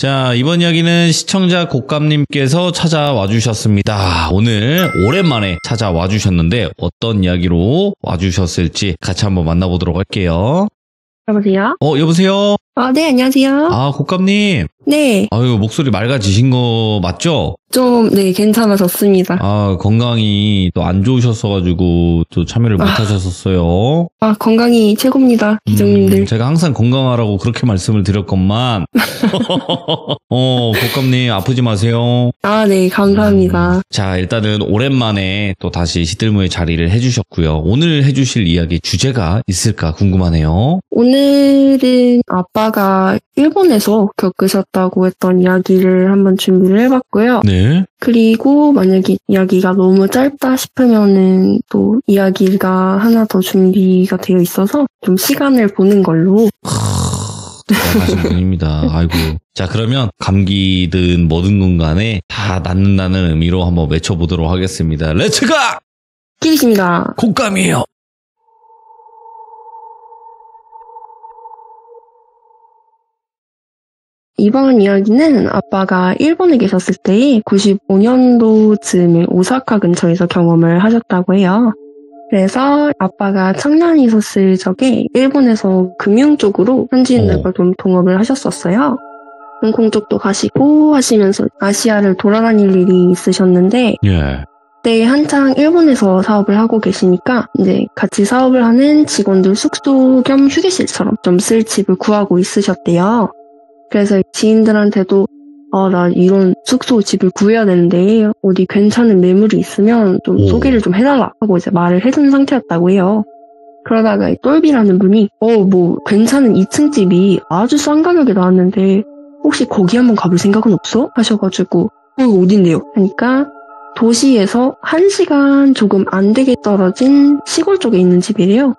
자, 이번 이야기는 시청자 곡감님께서 찾아와 주셨습니다. 오늘 오랜만에 찾아와 주셨는데 어떤 이야기로 와 주셨을지 같이 한번 만나보도록 할게요. 여보세요? 여보세요? 네, 안녕하세요. 곡감님. 네. 아유, 목소리 맑아지신 거 맞죠? 네, 괜찮아졌습니다. 건강이 또 안 좋으셨어가지고 또 참여를 못 하셨었어요. 건강이 최고입니다, 기정님들. 제가 항상 건강하라고 그렇게 말씀을 드렸건만. 곡감님 아프지 마세요. 네, 감사합니다. 자, 일단은 오랜만에 또 다시 시들무의 자리를 해주셨고요. 오늘 해주실 이야기 주제가 있을까 궁금하네요. 오늘은 아빠가 일본에서 겪으셨다고 했던 이야기를 한번 준비를 해봤고요. 네. 그리고 만약에 이야기가 너무 짧다 싶으면은 또 이야기가 하나 더 준비가 되어 있어서 좀 시간을 보는 걸로. 대단하신 분입니다. 아이고. 자, 그러면 감기든 뭐든 건 간에 다 낫는다는 의미로 한번 외쳐보도록 하겠습니다. 렛츠가! 끼리십니다. 곡감이에요. 이번 이야기는 아빠가 일본에 계셨을 때에 95년도쯤에 오사카 근처에서 경험을 하셨다고 해요. 그래서 아빠가 청년이 있었을 적에 일본에서 금융 쪽으로 현지인들과 좀 동업을 하셨었어요. 홍콩 쪽도 가시고 하시면서 아시아를 돌아다닐 일이 있으셨는데 그때 한창 일본에서 사업을 하고 계시니까 이제 같이 사업을 하는 직원들 숙소 겸 휴게실처럼 좀 쓸 집을 구하고 있으셨대요. 그래서 지인들한테도 나 이런 숙소 집을 구해야 되는데 어디 괜찮은 매물이 있으면 좀 소개를 좀 해달라 하고 이제 말을 해둔 상태였다고 해요. 그러다가 이 똘비라는 분이 괜찮은 2층 집이 아주 싼 가격에 나왔는데 혹시 거기 한번 가볼 생각은 없어? 하셔가지고 어딘데요? 하니까 도시에서 1시간 조금 안 되게 떨어진 시골 쪽에 있는 집이래요.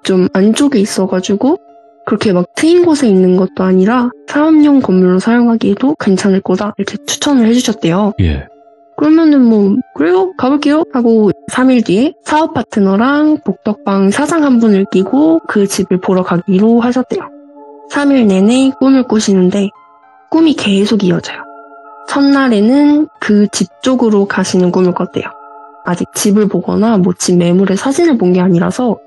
좀 안쪽에 있어가지고 그렇게 막 트인 곳에 있는 것도 아니라 사업용 건물로 사용하기에도 괜찮을 거다 이렇게 추천을 해주셨대요. 그러면은 그래요 가볼게요 하고 3일 뒤에 사업 파트너랑 복덕방 사장 한 분을 끼고 그 집을 보러 가기로 하셨대요. 3일 내내 꿈을 꾸시는데 꿈이 계속 이어져요. 첫날에는 그 집 쪽으로 가시는 꿈을 꿨대요. 아직 집을 보거나 집 매물의 사진을 본 게 아니라서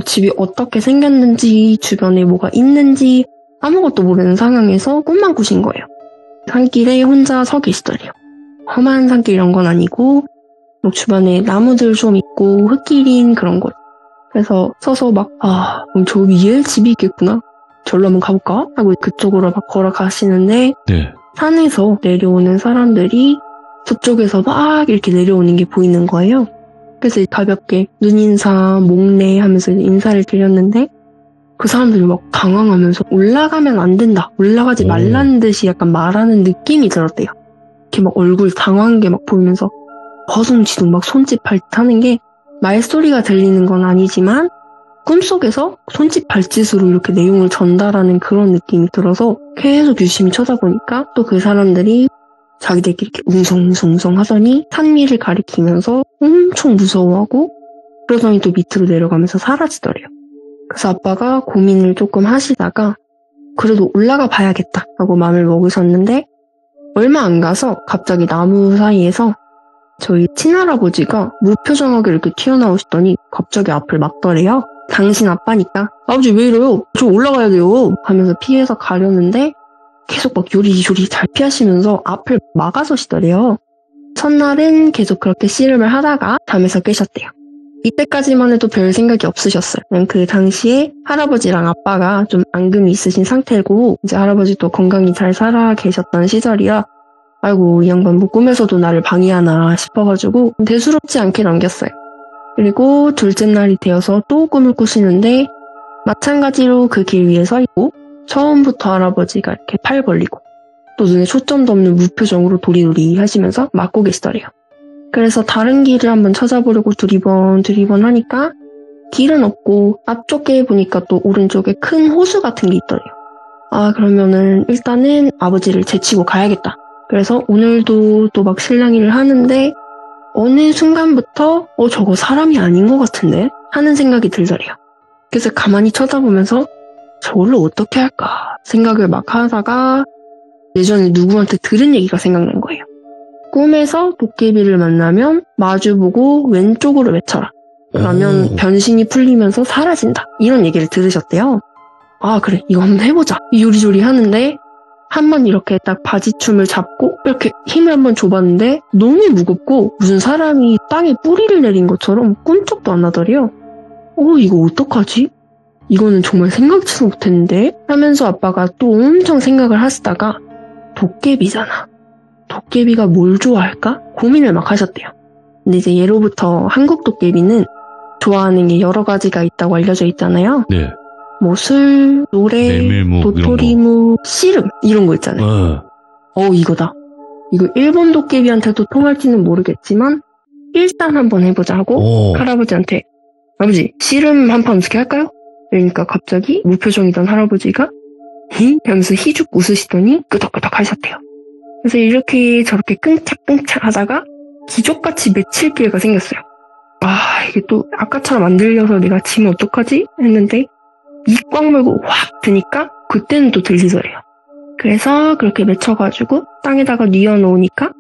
집이 어떻게 생겼는지 주변에 뭐가 있는지 아무것도 모르는 상황에서 꿈만 꾸신 거예요. 산길에 혼자 서 계시더래요. 험한 산길 이런 건 아니고 주변에 나무들 좀 있고 흙길인 그런 곳. 그래서 서서 저 위에 집이 있겠구나. 절로 한번 가볼까? 하고 그쪽으로 막 걸어가시는데 산에서 내려오는 사람들이 저쪽에서 막 이렇게 내려오는 게 보이는 거예요. 그래서 가볍게 눈인사, 목례 하면서 인사를 드렸는데 그 사람들이 막 당황하면서 올라가면 안 된다, 올라가지 말라는 듯이 약간 말하는 느낌이 들었대요. 이렇게 막 얼굴 당황한 게 막 보이면서 허둥지둥 막 손짓 발짓하는 게 말소리가 들리는 건 아니지만 꿈속에서 손짓 발짓으로 이렇게 내용을 전달하는 그런 느낌이 들어서 계속 유심히 쳐다보니까 또 그 사람들이 자기들끼리 이렇게 웅성웅성 하더니 산 위를 가리키면서 엄청 무서워하고 그러더니 또 밑으로 내려가면서 사라지더래요. 그래서 아빠가 고민을 조금 하시다가 그래도 올라가 봐야겠다 하고 마음을 먹으셨는데 얼마 안 가서 갑자기 나무 사이에서 저희 친할아버지가 무표정하게 이렇게 튀어나오시더니 갑자기 앞을 막더래요. 당신 아빠니까 아버지 왜 이래요? 저 올라가야 돼요 하면서 피해서 가려는데 계속 막 요리조리 잘 피하시면서 앞을 막아서시더래요. 첫날은 계속 그렇게 씨름을 하다가 잠에서 깨셨대요. 이때까지만 해도 별 생각이 없으셨어요. 그냥 그 당시에 할아버지랑 아빠가 좀 앙금이 있으신 상태고 이제 할아버지도 건강히 잘 살아 계셨던 시절이라 아이고 이 양반 꿈에서도 나를 방해하나 싶어가지고 대수롭지 않게 넘겼어요. 그리고 둘째 날이 되어서 또 꿈을 꾸시는데 마찬가지로 그 길 위에 서 있고 처음부터 할아버지가 이렇게 팔 벌리고 또 눈에 초점도 없는 무표정으로 도리도리 하시면서 막고 계시더래요. 그래서 다른 길을 한번 찾아보려고 두리번 하니까 길은 없고 앞쪽에 보니까 또 오른쪽에 큰 호수 같은 게 있더래요. 그러면은 일단은 아버지를 제치고 가야겠다. 그래서 오늘도 또 막 실랑이를 하는데 어느 순간부터 저거 사람이 아닌 것 같은데? 하는 생각이 들더래요. 그래서 가만히 쳐다보면서 저걸로 어떻게 할까 생각을 막 하다가 예전에 누구한테 들은 얘기가 생각난 거예요. 꿈에서 도깨비를 만나면 마주보고 왼쪽으로 외쳐라. 그러면 오. 변신이 풀리면서 사라진다. 이런 얘기를 들으셨대요. 아, 그래. 이거 한번 해보자. 요리조리 하는데 한번 이렇게 딱 바지춤을 잡고 이렇게 힘을 한번 줘봤는데 너무 무겁고 무슨 사람이 땅에 뿌리를 내린 것처럼 꿈쩍도 안 나더래요. 이거 어떡하지? 이거는 정말 생각지도 못했는데 하면서 아빠가 또 엄청 생각을 하시다가 도깨비잖아. 도깨비가 뭘 좋아할까? 고민을 막 하셨대요. 근데 이제 예로부터 한국 도깨비는 좋아하는 게 여러 가지가 있다고 알려져 있잖아요. 네. 뭐 술, 노래, 메밀묵 도토리묵, 씨름 이런 거 있잖아요. 이거다. 이거 일본 도깨비한테도 통할지는 모르겠지만 일단 한번 해보자 하고 할아버지한테 아버지 씨름 한 판 어떻게 할까요? 그러니까 갑자기 무표정이던 할아버지가 히? 하면서 희죽 웃으시더니 끄덕끄덕 하셨대요. 그래서 이렇게 저렇게 끙착끙착 하다가 기적같이 맺힐 기회가 생겼어요. 이게 또 아까처럼 안 들려서 내가 지면 어떡하지? 했는데 입 꽉 물고 확 드니까 그때는 또 들리더래요. 그래서 그렇게 맺혀가지고 땅에다가 뉘어놓으니까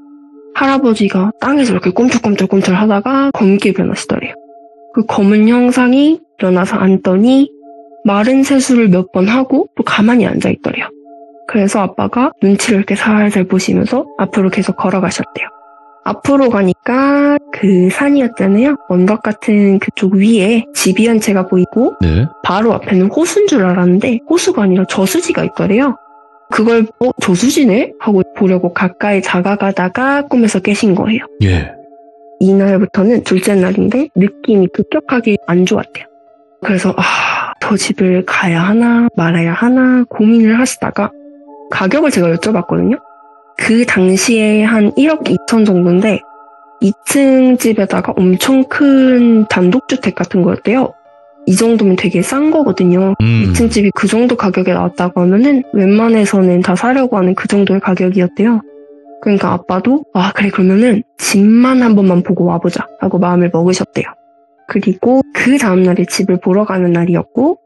할아버지가 땅에서 이렇게 꿈틀꿈틀꿈틀 하다가 검게 변하시더래요. 그 검은 형상이 일어나서 앉더니 마른 세수를 몇 번 하고 또 가만히 앉아있더래요. 그래서 아빠가 눈치를 이렇게 살살 보시면서 앞으로 계속 걸어가셨대요. 앞으로 가니까 그 산이었잖아요. 언덕 같은 그쪽 위에 집이 한 채가 보이고 네. 바로 앞에는 호수인 줄 알았는데 호수가 아니라 저수지가 있더래요. 그걸 저수지네? 하고 보려고 가까이 다가가다가 꿈에서 깨신 거예요. 예. 이날부터는 둘째 날인데 느낌이 급격하게 안 좋았대요. 그래서 저 집을 가야 하나 말아야 하나 고민을 하시다가 가격을 제가 여쭤봤거든요. 그 당시에 한 1억 2천 정도인데 2층 집에다가 엄청 큰 단독주택 같은 거였대요. 이 정도면 되게 싼 거거든요. 2층 집이 그 정도 가격에 나왔다고 하면은 웬만해서는 다 사려고 하는 그 정도의 가격이었대요. 그러니까 아빠도 그래 그러면은 집만 한 번만 보고 와보자 하고 마음을 먹으셨대요. 그리고 그 다음날에 집을 보러 가는 날이었고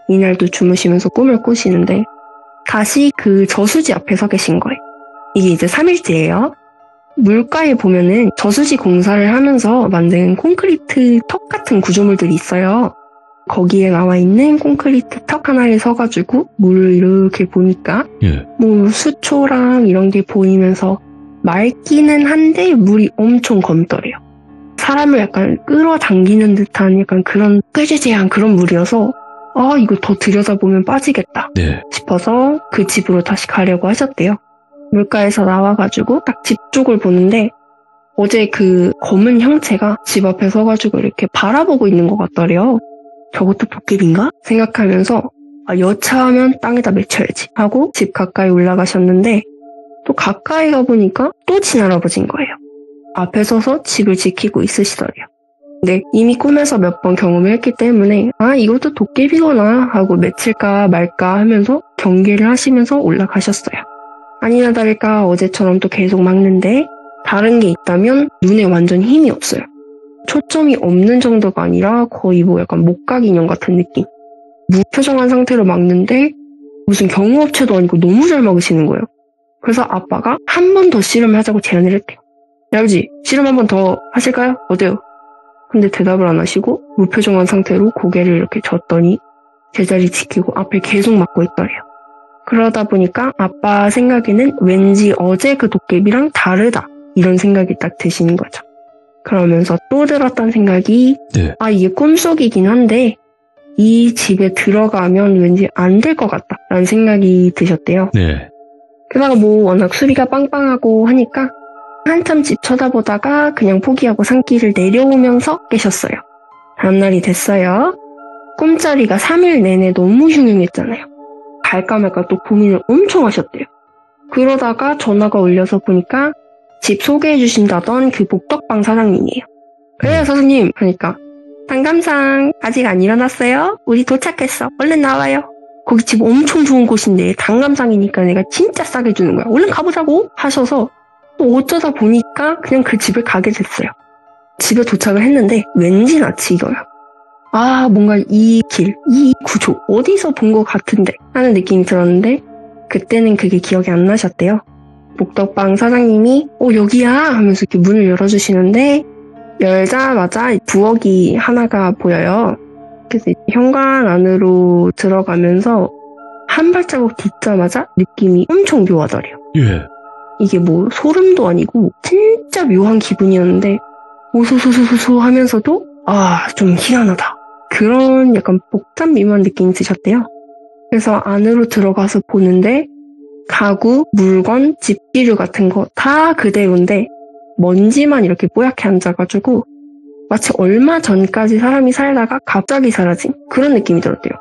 이날도 주무시면서 꿈을 꾸시는데 다시 그 저수지 앞에 서 계신 거예요. 이게 이제 3일째예요. 물가에 보면은 저수지 공사를 하면서 만든 콘크리트 턱 같은 구조물들이 있어요. 거기에 나와 있는 콘크리트 턱 하나에 서가지고 물을 이렇게 보니까 뭐 수초랑 이런 게 보이면서 맑기는 한데 물이 엄청 검더래요. 사람을 약간 끌어당기는 듯한 약간 그런 꾀죄죄한 그런 물이어서 이거 더 들여다보면 빠지겠다 싶어서 그 집으로 다시 가려고 하셨대요. 물가에서 나와가지고 딱 집 쪽을 보는데 어제 그 검은 형체가 집 앞에 서가지고 이렇게 바라보고 있는 것 같더래요. 저것도 도깨비인가? 생각하면서 여차하면 땅에다 맺혀야지 하고 집 가까이 올라가셨는데 또 가까이 가보니까 또 친할아버지인 거예요. 앞에 서서 집을 지키고 있으시더래요. 근데 이미 꿈에서 몇 번 경험을 했기 때문에 이것도 도깨비거나 하고 맺힐까 말까 하면서 경계를 하시면서 올라가셨어요. 아니나 다를까 어제처럼 또 계속 막는데 다른 게 있다면 눈에 완전 힘이 없어요. 초점이 없는 정도가 아니라 거의 뭐 약간 목각 인형 같은 느낌. 무표정한 상태로 막는데 무슨 경호업체도 아니고 너무 잘 막으시는 거예요. 그래서 아빠가 한 번 더 씨름하자고 제안을 했대요. 아버지 씨름 한 번 더 하실까요? 어때요? 근데 대답을 안 하시고 무표정한 상태로 고개를 이렇게 젓더니 제자리 지키고 앞에 계속 막고 있더래요. 그러다 보니까 아빠 생각에는 왠지 어제 그 도깨비랑 다르다 이런 생각이 딱 드시는 거죠. 그러면서 또 들었던 생각이 이게 꿈속이긴 한데 이 집에 들어가면 왠지 안 될 것 같다 라는 생각이 드셨대요. 게다가 뭐 워낙 수리가 빵빵하고 하니까 한참 집 쳐다보다가 그냥 포기하고 산길을 내려오면서 깨셨어요. 다음날이 됐어요. 꿈자리가 3일 내내 너무 흉흉했잖아요. 갈까 말까 또 고민을 엄청 하셨대요. 그러다가 전화가 울려서 보니까 집 소개해 주신다던 그 복덕방 사장님이에요. 그래요 사장님 하니까 단감상 아직 안 일어났어요? 우리 도착했어. 얼른 나와요. 거기 집 엄청 좋은 곳인데 단감상이니까 내가 진짜 싸게 주는 거야. 얼른 가보자고 하셔서 또 어쩌다 보니까 그냥 그 집을 가게 됐어요. 집에 도착을 했는데 왠지 낯이 익어요. 뭔가 이 길, 이 구조 어디서 본 것 같은데 하는 느낌이 들었는데 그때는 그게 기억이 안 나셨대요. 복덕방 사장님이 여기야 하면서 이렇게 문을 열어주시는데 열자마자 부엌이 하나가 보여요. 그래서 현관 안으로 들어가면서 한 발자국 딛자마자 느낌이 엄청 묘하더래요. 예. 이게 뭐 소름도 아니고 진짜 묘한 기분이었는데 오소소소소 하면서도 좀 희한하다. 그런 약간 복잡 미묘한 느낌이 드셨대요. 그래서 안으로 들어가서 보는데 가구, 물건, 집기류 같은 거 다 그대로인데 먼지만 이렇게 뽀얗게 앉아가지고 마치 얼마 전까지 사람이 살다가 갑자기 사라진 그런 느낌이 들었대요.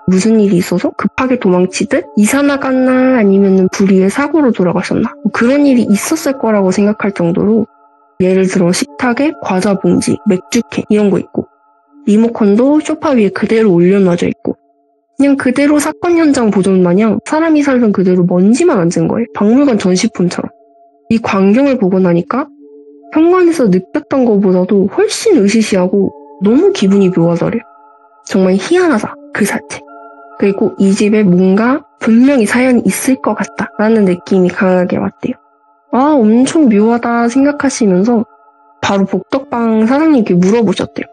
무슨 일이 있어서 급하게 도망치듯 이사 나갔나 아니면 불의의 사고로 돌아가셨나 뭐 그런 일이 있었을 거라고 생각할 정도로 예를 들어 식탁에 과자 봉지, 맥주캔 이런 거 있고 리모컨도 소파 위에 그대로 올려놔져 있고 그냥 그대로 사건 현장 보존 마냥 사람이 살던 그대로 먼지만 앉은 거예요. 박물관 전시품처럼. 이 광경을 보고 나니까 현관에서 느꼈던 것보다도 훨씬 으시시하고 너무 기분이 묘하더래요. 정말 희한하다, 그 자체. 그리고 이 집에 뭔가 분명히 사연이 있을 것 같다라는 느낌이 강하게 왔대요. 엄청 묘하다 생각하시면서 바로 복덕방 사장님께 물어보셨대요.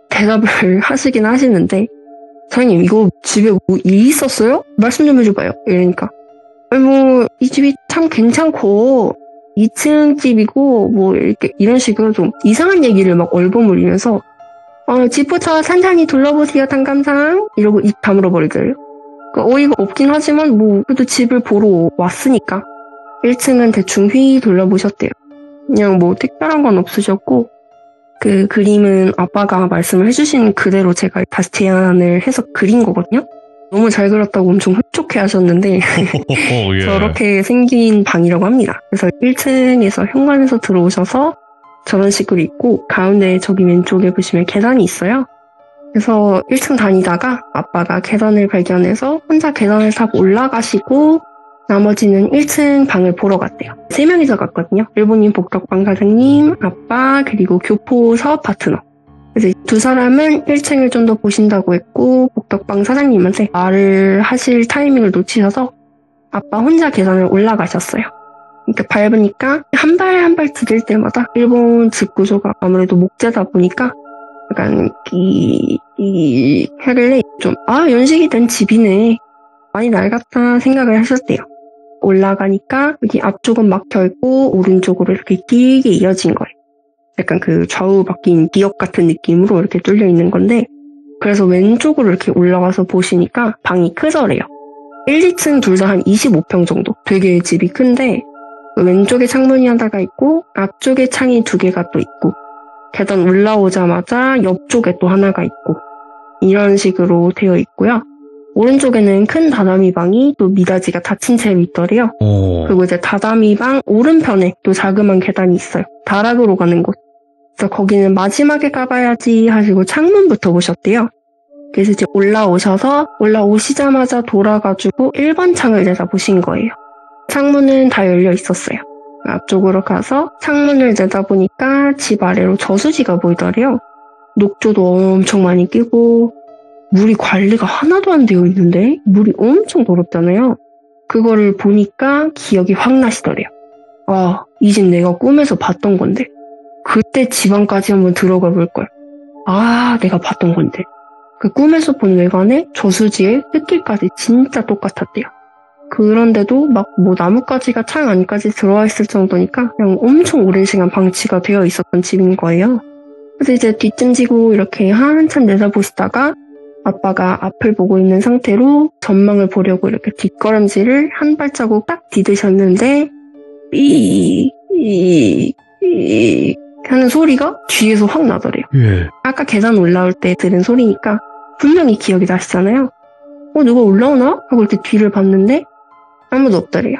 대답을 하시긴 하시는데 사장님 이거 집에 뭐 일 있었어요? 말씀 좀 해줘봐요. 이러니까 이 집이 참 괜찮고 2층 집이고 뭐 이렇게 이런 식으로 좀 이상한 얘기를 막 얼버무리면서 집부터 산산히 둘러보세요 단감상 이러고 입 다물어 버리더래요. 그러니까 어이가 없긴 하지만 뭐 그래도 집을 보러 왔으니까 1층은 대충 휘 둘러보셨대요. 그냥 뭐 특별한 건 없으셨고 그 그림은 아빠가 말씀을 해주신 그대로 제가 다시 제안을 해서 그린 거거든요. 너무 잘 그렸다고 엄청 흡족해 하셨는데 예. 저렇게 생긴 방이라고 합니다. 그래서 1층에서 현관에서 들어오셔서 저런 식으로 있고 가운데 저기 왼쪽에 보시면 계단이 있어요. 그래서 1층 다니다가 아빠가 계단을 발견해서 혼자 계단을 타고 올라가시고 나머지는 1층 방을 보러 갔대요. 3명이서 갔거든요. 일본인 복덕방 사장님, 아빠, 그리고 교포 사업 파트너. 그래서 두 사람은 1층을 좀 더 보신다고 했고 복덕방 사장님한테 말을 하실 타이밍을 놓치셔서 아빠 혼자 계단을 올라가셨어요. 그러니까 밟으니까 한 발 한 발 디딜 때마다 일본 집 구조가 아무래도 목재다 보니까 약간 하길래 좀 연식이 된 집이네. 많이 낡았다 생각을 하셨대요. 올라가니까 여기 앞쪽은 막혀있고 오른쪽으로 이렇게 길게 이어진 거예요. 약간 그 좌우 바뀐 기역 같은 느낌으로 이렇게 뚫려 있는 건데 그래서 왼쪽으로 이렇게 올라가서 보시니까 방이 크더래요. 1, 2층 둘 다 한 25평 정도. 되게 집이 큰데 왼쪽에 창문이 하나가 있고 앞쪽에 창이 2개가 또 있고 계단 올라오자마자 옆쪽에 또 하나가 있고 이런 식으로 되어 있고요. 오른쪽에는 큰 다다미 방이 또 미닫이가 닫힌 채로 있더래요. 그리고 이제 다다미 방 오른편에 또 자그마한 계단이 있어요. 다락으로 가는 곳. 그래서 거기는 마지막에 가봐야지 하시고 창문부터 보셨대요. 그래서 이제 올라오시자마자 돌아가지고 1번 창을 내다보신 거예요. 창문은 다 열려 있었어요. 앞쪽으로 가서 창문을 내다보니까 집 아래로 저수지가 보이더래요. 녹조도 엄청 많이 끼고 물이 관리가 하나도 안 되어 있는데 물이 엄청 더럽잖아요. 그거를 보니까 기억이 확 나시더래요. 이 집 내가 꿈에서 봤던 건데 그때 지방까지 한번 들어가 볼걸. 내가 봤던 건데. 그 꿈에서 본 외관에 저수지에 흙길까지 진짜 똑같았대요. 그런데도 막 뭐 나뭇가지가 창 안까지 들어와 있을 정도니까 그냥 엄청 오랜 시간 방치가 되어 있었던 집인 거예요. 그래서 이제 뒷짐지고 이렇게 한참 내다보시다가 아빠가 앞을 보고 있는 상태로 전망을 보려고 이렇게 뒷걸음질을 한 발자국 딱 디디셨는데 삐 하는 소리가 뒤에서 확 나더래요. 예. 아까 계단 올라올 때 들은 소리니까 분명히 기억이 나시잖아요. 누가 올라오나? 하고 이렇게 뒤를 봤는데 아무도 없더래요.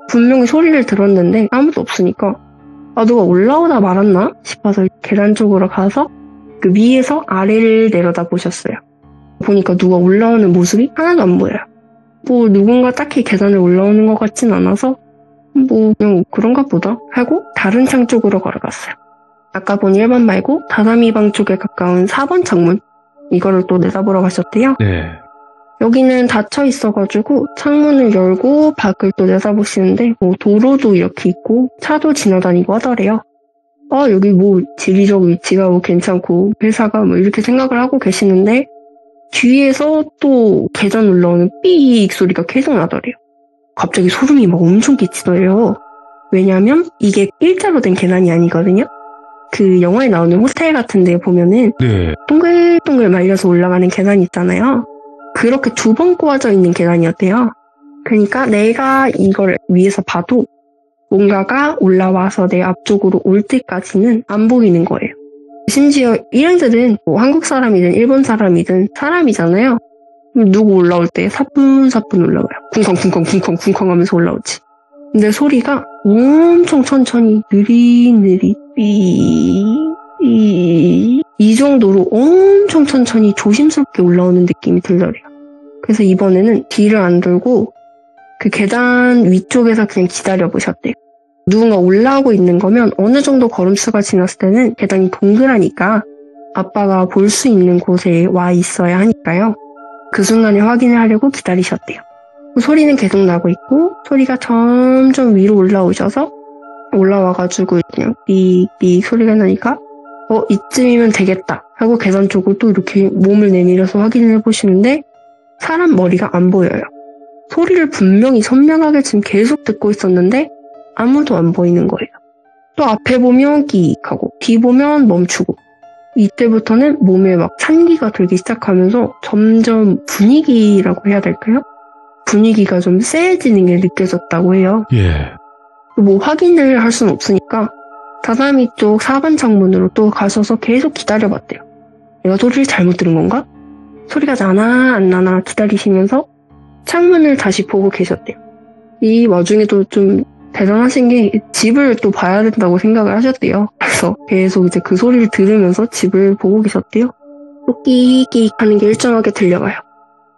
분명히 소리를 들었는데 아무도 없으니까 누가 올라오다 말았나 싶어서 계단 쪽으로 가서 그 위에서 아래를 내려다 보셨어요. 보니까 누가 올라오는 모습이 하나도 안 보여요. 누군가 딱히 계단을 올라오는 것 같진 않아서 그냥 그런가 보다 하고 다른 창 쪽으로 걸어갔어요. 아까 본 1번 말고 다다미 방 쪽에 가까운 4번 창문 이거를 또 내다보러 가셨대요. 네. 여기는 닫혀 있어가지고 창문을 열고 밖을 또 내다보시는데 뭐 도로도 이렇게 있고 차도 지나다니고 하더래요. 여기 뭐 지리적 위치가 뭐 괜찮고 회사가 뭐 이렇게 생각을 하고 계시는데 뒤에서 또 계단 올라오는 삐익 소리가 계속 나더래요. 갑자기 소름이 막 엄청 끼치더래요. 왜냐면 이게 일자로 된 계단이 아니거든요. 그 영화에 나오는 호텔 같은 데 보면은 네. 동글동글 말려서 올라가는 계단 있잖아요. 그렇게 2번 꼬아져 있는 계단이었대요. 그러니까 내가 이걸 위에서 봐도 뭔가가 올라와서 내 앞쪽으로 올 때까지는 안 보이는 거예요. 심지어 일행들은 뭐 한국 사람이든 일본 사람이든 사람이잖아요. 누구 올라올 때 사뿐사뿐 올라와요. 쿵쾅쿵쾅쿵쾅쿵쾅 하면서 올라오지. 근데 소리가 엄청 천천히 느릿느릿 이 정도로 엄청 천천히 조심스럽게 올라오는 느낌이 들더래요. 그래서 이번에는 뒤를 안 돌고 그 계단 위쪽에서 그냥 기다려보셨대요. 누군가 올라오고 있는 거면 어느 정도 걸음수가 지났을 때는 계단이 동그라니까 아빠가 볼 수 있는 곳에 와 있어야 하니까요. 그 순간에 확인을 하려고 기다리셨대요. 소리는 계속 나고 있고 소리가 점점 위로 올라오셔서 올라와가지고 그냥 삑삑 소리가 나니까 이쯤이면 되겠다 하고 계단 쪽으로 또 이렇게 몸을 내밀어서 확인을 해보시는데 사람 머리가 안 보여요. 소리를 분명히 선명하게 지금 계속 듣고 있었는데 아무도 안 보이는 거예요. 또 앞에 보면 끼익하고 뒤 보면 멈추고 이때부터는 몸에 막 찬기가 돌기 시작하면서 점점 분위기라고 해야 될까요? 분위기가 좀 쎄해지는 게 느껴졌다고 해요. 예. 뭐 확인을 할 수는 없으니까 다다미 쪽 4번 창문으로 또 가셔서 계속 기다려봤대요. 내가 소리를 잘못 들은 건가? 소리가 나나 안 나나 기다리시면서 창문을 다시 보고 계셨대요. 이 와중에도 좀 대단하신 게 집을 또 봐야 된다고 생각을 하셨대요. 그래서 계속 이제 그 소리를 들으면서 집을 보고 계셨대요. 또 끼익끼익 하는 게 일정하게 들려와요.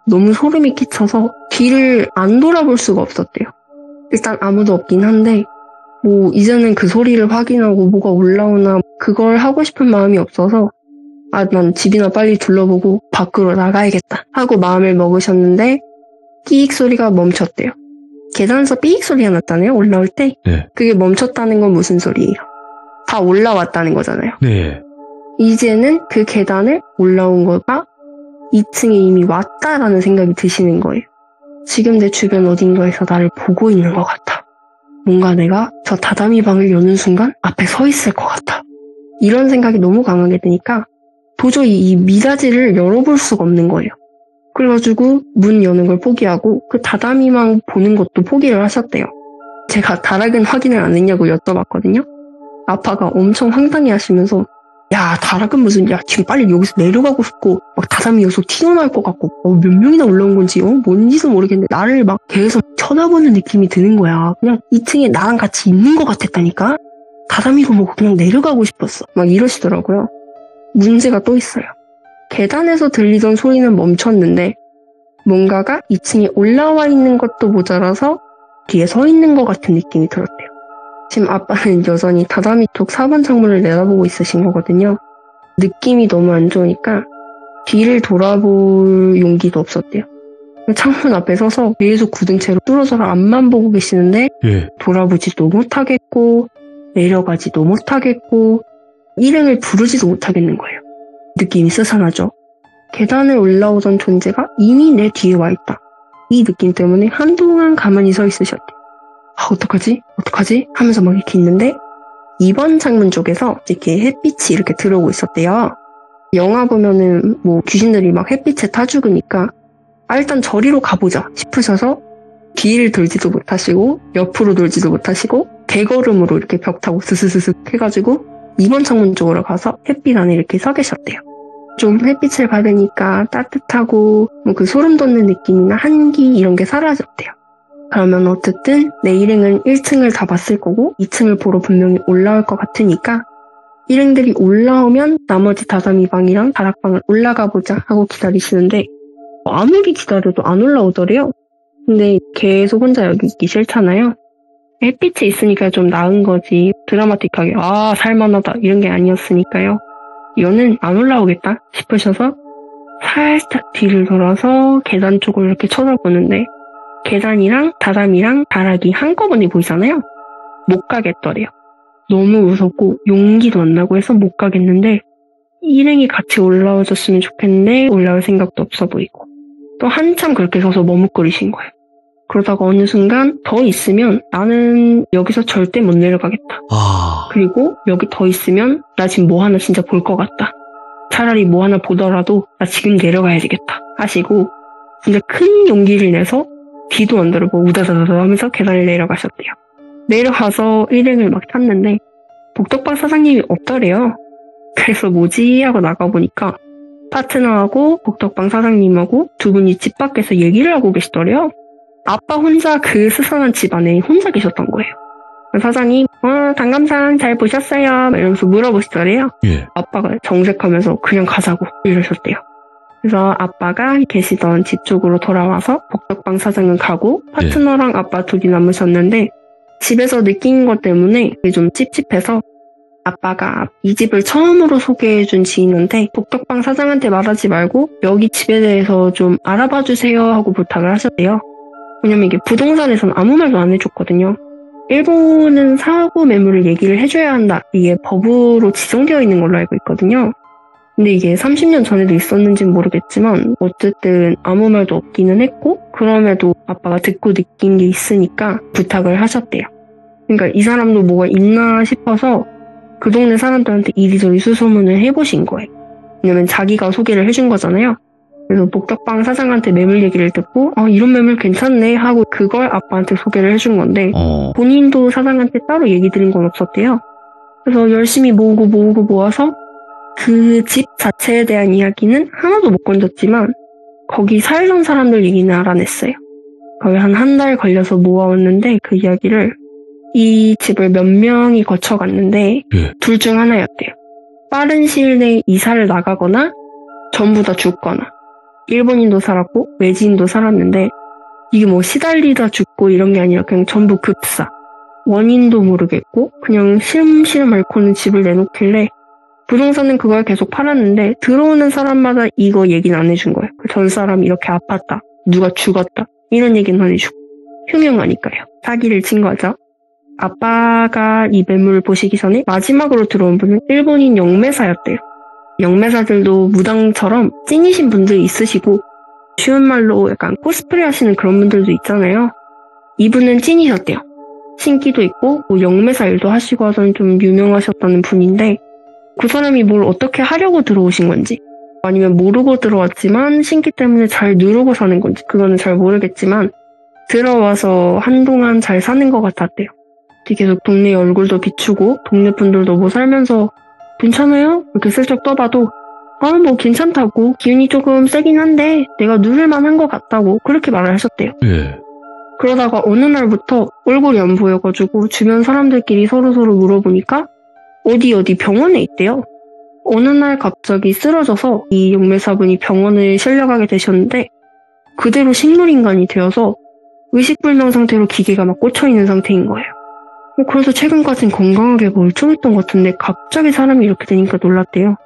너무 소름이 끼쳐서 뒤를 안 돌아볼 수가 없었대요. 일단 아무도 없긴 한데 뭐 이제는 그 소리를 확인하고 뭐가 올라오나 그걸 하고 싶은 마음이 없어서 난 집이나 빨리 둘러보고 밖으로 나가야겠다 하고 마음을 먹으셨는데 끼익 소리가 멈췄대요. 계단에서 삐익 소리가 났잖아요. 올라올 때. 네. 그게 멈췄다는 건 무슨 소리예요? 다 올라왔다는 거잖아요. 네. 이제는 그 계단을 올라온 거가 2층에 이미 왔다라는 생각이 드시는 거예요. 지금 내 주변 어딘가에서 나를 보고 있는 것 같아. 뭔가 내가 저 다다미 방을 여는 순간 앞에 서 있을 것 같아. 이런 생각이 너무 강하게 드니까 도저히 이 미닫이를 열어볼 수가 없는 거예요. 그래가지고 문 여는 걸 포기하고 그 다다미만 보는 것도 포기를 하셨대요. 제가 다락은 확인을 안 했냐고 여쭤봤거든요. 아빠가 엄청 황당해 하시면서 야 다락은 무슨 지금 빨리 여기서 내려가고 싶고 막 다다미 여기서 튀어나올 것 같고 몇 명이나 올라온 건지 뭔지도 모르겠는데 나를 막 계속 쳐다보는 느낌이 드는 거야. 그냥 2층에 나랑 같이 있는 것 같았다니까. 다다미로 보고 그냥 내려가고 싶었어. 막 이러시더라고요. 문제가 또 있어요. 계단에서 들리던 소리는 멈췄는데 뭔가가 2층에 올라와 있는 것도 모자라서 뒤에 서 있는 것 같은 느낌이 들었대요. 지금 아빠는 여전히 다다미 쪽 4번 창문을 내다보고 있으신 거거든요. 느낌이 너무 안 좋으니까 뒤를 돌아볼 용기도 없었대요. 창문 앞에 서서 계속 굳은 채로 뚫어져서 앞만 보고 계시는데 예. 돌아보지도 못하겠고 내려가지도 못하겠고 일행을 부르지도 못하겠는 거예요. 느낌이 스산하죠. 계단을 올라오던 존재가 이미 내 뒤에 와 있다. 이 느낌 때문에 한동안 가만히 서 있으셨대. 어떡하지? 하면서 막 이렇게 있는데 2번 창문 쪽에서 이렇게 햇빛이 이렇게 들어오고 있었대요. 영화 보면은 뭐 귀신들이 막 햇빛에 타 죽으니까 일단 저리로 가보자 싶으셔서 뒤를 돌지도 못하시고 옆으로 돌지도 못하시고 대걸음으로 이렇게 벽 타고 스스스슥 해가지고 2번 창문 쪽으로 가서 햇빛 안에 이렇게 서 계셨대요. 좀 햇빛을 받으니까 따뜻하고 뭐 그 소름 돋는 느낌이나 한기 이런 게 사라졌대요. 그러면 어쨌든 내 일행은 1층을 다 봤을 거고 2층을 보러 분명히 올라올 것 같으니까 일행들이 올라오면 나머지 다다미 방이랑 다락방을 올라가 보자 하고 기다리시는데 아무리 기다려도 안 올라오더래요. 근데 계속 혼자 여기 있기 싫잖아요. 햇빛이 있으니까 좀 나은 거지 드라마틱하게 살만하다 이런 게 아니었으니까요. 이거는 안 올라오겠다 싶으셔서 살짝 뒤를 돌아서 계단 쪽을 이렇게 쳐다보는데 계단이랑 다람이랑 다락이 한꺼번에 보이잖아요. 못 가겠더래요. 너무 무섭고 용기도 안 나고 해서 못 가겠는데 일행이 같이 올라와줬으면 좋겠는데 올라올 생각도 없어 보이고 또 한참 그렇게 서서 머뭇거리신 거예요. 그러다가 어느 순간 더 있으면 나는 여기서 절대 못 내려가겠다. 그리고 여기 더 있으면 나 지금 뭐 하나 진짜 볼 것 같다. 차라리 뭐 하나 보더라도 나 지금 내려가야 되겠다 하시고 진짜 큰 용기를 내서 뒤도 안 돌아보고 우다다다다 하면서 계단을 내려가셨대요. 내려가서 일행을 막 탔는데 복덕방 사장님이 없더래요. 그래서 뭐지 하고 나가보니까 파트너하고 복덕방 사장님하고 두 분이 집 밖에서 얘기를 하고 계시더래요. 아빠 혼자 그 스산한 집 안에 혼자 계셨던 거예요. 사장님, 단감상 잘 보셨어요? 이러면서 물어보시더래요. 예. 아빠가 정색하면서 그냥 가자고 이러셨대요. 그래서 아빠가 계시던 집 쪽으로 돌아와서 복덕방 사장은 가고 파트너랑 아빠 둘이 남으셨는데 집에서 느낀 것 때문에 좀 찝찝해서 아빠가 이 집을 처음으로 소개해준 지인한테 복덕방 사장한테 말하지 말고 여기 집에 대해서 좀 알아봐 주세요 하고 부탁을 하셨대요. 왜냐면 이게 부동산에서는 아무 말도 안 해줬거든요. 일본은 사고 매물을 얘기를 해줘야 한다. 이게 법으로 지정되어 있는 걸로 알고 있거든요. 근데 이게 30년 전에도 있었는지는 모르겠지만 어쨌든 아무 말도 없기는 했고 그럼에도 아빠가 듣고 느낀 게 있으니까 부탁을 하셨대요. 그러니까 이 사람도 뭐가 있나 싶어서 그 동네 사람들한테 이리저리 수소문을 해보신 거예요. 왜냐면 자기가 소개를 해준 거잖아요. 그래서 복덕방 사장한테 매물 얘기를 듣고 이런 매물 괜찮네 하고 그걸 아빠한테 소개를 해준 건데 본인도 사장한테 따로 얘기 드린 건 없었대요. 그래서 열심히 모아서 그 집 자체에 대한 이야기는 하나도 못 건졌지만 거기 살던 사람들 얘기는 알아냈어요. 거의 한 달 걸려서 모아왔는데 그 이야기를 이 집을 몇 명이 거쳐갔는데 둘 중 하나였대요. 빠른 시일 내에 이사를 나가거나 전부 다 죽거나 일본인도 살았고 외지인도 살았는데 이게 뭐 시달리다 죽고 이런 게 아니라 그냥 전부 급사. 원인도 모르겠고 그냥 시름시름 앓고는 집을 내놓길래 부동산은 그걸 계속 팔았는데 들어오는 사람마다 이거 얘기는 안 해준 거예요. 전 사람이 이렇게 아팠다. 누가 죽었다. 이런 얘기는 안 해주고. 흉흉하니까요. 사기를 친 거죠. 아빠가 이 매물을 보시기 전에 마지막으로 들어온 분은 일본인 영매사였대요. 영매사들도 무당처럼 찐이신 분들이 있으시고 쉬운 말로 약간 코스프레 하시는 그런 분들도 있잖아요. 이분은 찐이셨대요. 신기도 있고 뭐 영매사 일도 하시고 하던 좀 유명하셨다는 분인데 그 사람이 뭘 어떻게 하려고 들어오신 건지 아니면 모르고 들어왔지만 신기 때문에 잘 누르고 사는 건지 그거는 잘 모르겠지만 들어와서 한동안 잘 사는 것 같았대요. 계속 동네 얼굴도 비추고 동네 분들도 뭐 살면서 괜찮아요? 이렇게 슬쩍 떠봐도 뭐 괜찮다고 기운이 조금 세긴 한데 내가 누를만 한 것 같다고 그렇게 말을 하셨대요. 예. 그러다가 어느 날부터 얼굴이 안 보여가지고 주변 사람들끼리 서로서로 물어보니까 어디 병원에 있대요. 어느 날 갑자기 쓰러져서 이 영매사분이 병원을 실려가게 되셨는데 그대로 식물인간이 되어서 의식불명 상태로 기계가 막 꽂혀있는 상태인 거예요. 그래서 최근까진 건강하게 멀쩡했던 것 같은데 갑자기 사람이 이렇게 되니까 놀랐대요.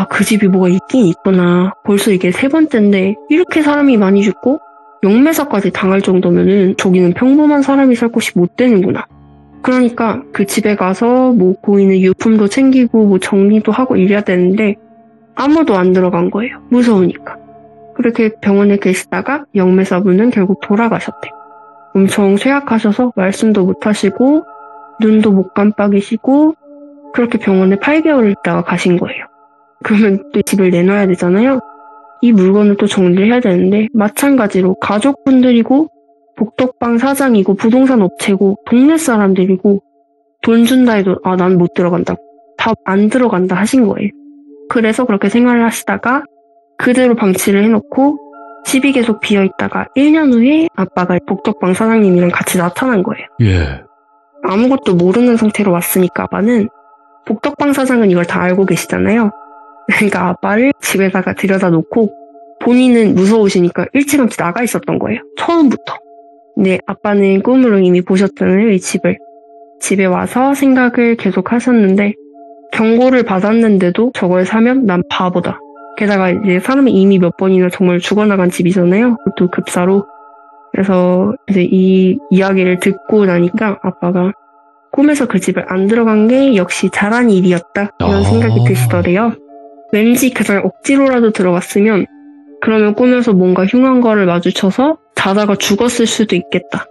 그 집이 뭐가 있긴 있구나. 벌써 이게 3번째인데 이렇게 사람이 많이 죽고 영매사까지 당할 정도면은 저기는 평범한 사람이 살 곳이 못 되는구나. 그러니까 그 집에 가서 뭐 보이는 유품도 챙기고 뭐 정리도 하고 이래야 되는데 아무도 안 들어간 거예요. 무서우니까. 그렇게 병원에 계시다가 영매사분은 결국 돌아가셨대요. 엄청 쇠약하셔서 말씀도 못 하시고 눈도 못 깜빡이시고 그렇게 병원에 8개월을 있다가 가신 거예요. 그러면 또 집을 내놔야 되잖아요. 이 물건을 또 정리를 해야 되는데 마찬가지로 가족분들이고 복덕방 사장이고 부동산 업체고 동네 사람들이고 돈 준다 해도 난 못 들어간다. 다 안 들어간다 하신 거예요. 그래서 그렇게 생활을 하시다가 그대로 방치를 해놓고 집이 계속 비어있다가 1년 후에 아빠가 복덕방 사장님이랑 같이 나타난 거예요. 예. 아무것도 모르는 상태로 왔으니까 아빠는 복덕방 사장은 이걸 다 알고 계시잖아요. 그러니까 아빠를 집에다가 들여다 놓고 본인은 무서우시니까 일찌감치 나가 있었던 거예요. 처음부터. 근데 아빠는 꿈으로 이미 보셨잖아요, 이 집을. 집에 와서 생각을 계속 하셨는데 경고를 받았는데도 저걸 사면 난 바보다. 게다가 이제 사람이 이미 몇 번이나 정말 죽어나간 집이잖아요. 또 급사로. 그래서 이제 이 이야기를 듣고 나니까 아빠가 꿈에서 그 집을 안 들어간 게 역시 잘한 일이었다 이런 생각이 드시더래요. 왠지 그날 억지로라도 들어갔으면 그러면 꿈에서 뭔가 흉한 거를 마주쳐서 자다가 죽었을 수도 있겠다.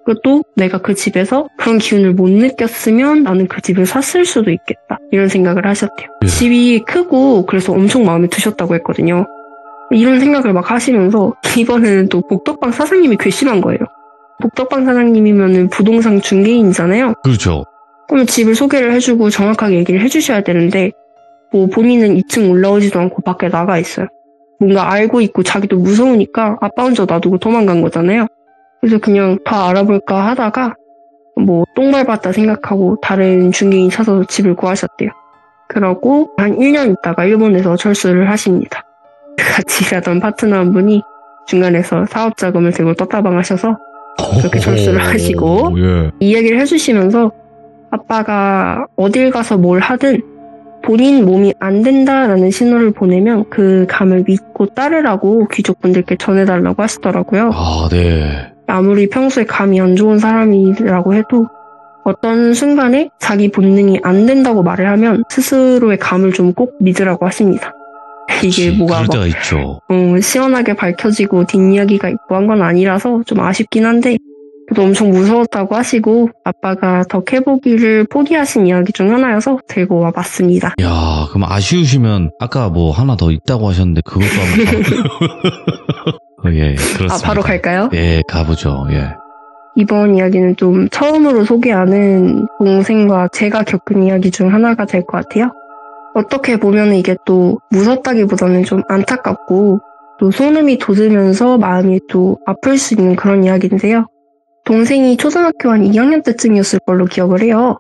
그리고 또 내가 그 집에서 그런 기운을 못 느꼈으면 나는 그 집을 샀을 수도 있겠다. 이런 생각을 하셨대요. 예. 집이 크고 그래서 엄청 마음에 드셨다고 했거든요. 이런 생각을 막 하시면서 이번에는 또 복덕방 사장님이 괘씸한 거예요. 복덕방 사장님이면은 부동산 중개인이잖아요. 그렇죠. 그럼 집을 소개를 해주고 정확하게 얘기를 해주셔야 되는데 뭐 본인은 2층 올라오지도 않고 밖에 나가 있어요. 뭔가 알고 있고 자기도 무서우니까 아빠 혼자 놔두고 도망간 거잖아요. 그래서 그냥 더 알아볼까 하다가 뭐 똥 밟았다 생각하고 다른 중개인 찾아서 집을 구하셨대요. 그러고 한 1년 있다가 일본에서 철수를 하십니다. 같이 일하던 파트너 한 분이 중간에서 사업 자금을 들고 떴다방하셔서 그렇게 철수를 하시고 예. 이 얘기를 해주시면서 아빠가 어딜 가서 뭘 하든 본인 몸이 안 된다라는 신호를 보내면 그 감을 믿고 따르라고 귀족분들께 전해달라고 하시더라고요. 아, 네. 아무리 평소에 감이 안 좋은 사람이라고 해도 어떤 순간에 자기 본능이 안 된다고 말을 하면 스스로의 감을 좀 꼭 믿으라고 하십니다. 이게 뭐가 그럴 막 때가 있죠. 시원하게 밝혀지고 뒷이야기가 있고 한 건 아니라서 좀 아쉽긴 한데 그래도 엄청 무서웠다고 하시고 아빠가 더 캐보기를 포기하신 이야기 중 하나여서 들고 와봤습니다. 야, 그럼 아쉬우시면 아까 뭐 하나 더 있다고 하셨는데 그것도 한번 예, 그렇습니다. 아, 바로 갈까요? 예, 가보죠. 예. 이번 이야기는 좀 처음으로 소개하는 동생과 제가 겪은 이야기 중 하나가 될 것 같아요. 어떻게 보면 이게 또 무섭다기보다는 좀 안타깝고 또 소름이 돋으면서 마음이 또 아플 수 있는 그런 이야기인데요. 동생이 초등학교 한 2학년 때쯤이었을 걸로 기억을 해요.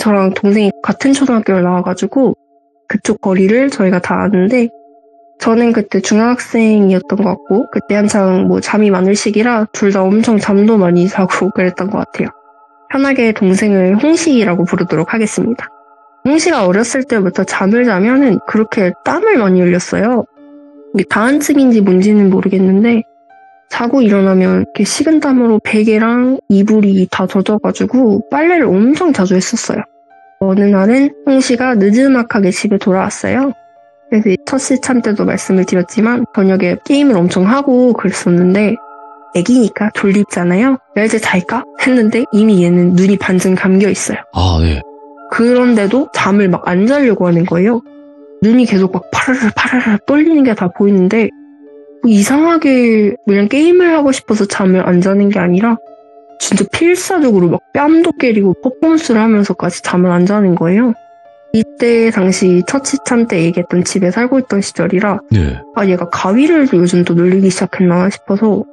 저랑 동생이 같은 초등학교를 나와가지고 그쪽 거리를 저희가 다 아는데 저는 그때 중학생이었던 것 같고 그때 한창 뭐 잠이 많을 시기라 둘 다 엄청 잠도 많이 자고 그랬던 것 같아요. 편하게 동생을 홍시라고 부르도록 하겠습니다. 홍시가 어렸을 때부터 잠을 자면은 그렇게 땀을 많이 흘렸어요. 이게 다한증인지 뭔지는 모르겠는데 자고 일어나면 이렇게 식은땀으로 베개랑 이불이 다 젖어가지고 빨래를 엄청 자주 했었어요. 어느 날은 홍시가 늦지막하게 집에 돌아왔어요. 그래서 첫 시참 때도 말씀을 드렸지만 저녁에 게임을 엄청 하고 그랬었는데 애기니까 졸립잖아요. 야 이제 잘까? 했는데 이미 얘는 눈이 반쯤 감겨 있어요. 아, 네. 그런데도 잠을 막 안 자려고 하는 거예요. 눈이 계속 막 파르르 떨리는 게 다 보이는데 뭐 이상하게 그냥 게임을 하고 싶어서 잠을 안 자는 게 아니라 진짜 필사적으로 막 뺨도 깨리고 퍼포먼스를 하면서까지 잠을 안 자는 거예요. 이때 당시 첫 시참 때 얘기했던 집에 살고 있던 시절이라 네. 아 얘가 가위를 요즘 또 늘리기 시작했나 싶어서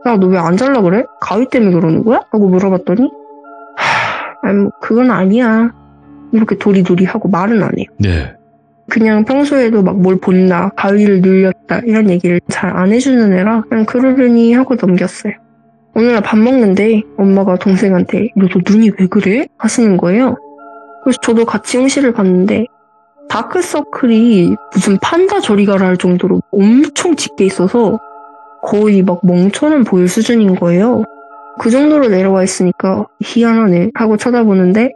야 너 왜 안 잘라 그래? 가위 때문에 그러는 거야? 라고 물어봤더니 아니 뭐 그건 아니야. 이렇게 도리도리 하고 말은 안 해요. 네. 그냥 평소에도 막 뭘 본다, 가위를 눌렸다 이런 얘기를 잘 안 해주는 애라 그냥 그러려니 하고 넘겼어요. 오늘날 밥 먹는데 엄마가 동생한테 너 눈이 왜 그래? 하시는 거예요. 그래서 저도 같이 응시를 봤는데 다크서클이 무슨 판다 저리 가라 할 정도로 엄청 짙게 있어서 거의 막 멍처럼 보일 수준인 거예요. 그 정도로 내려와 있으니까 희한하네 하고 쳐다보는데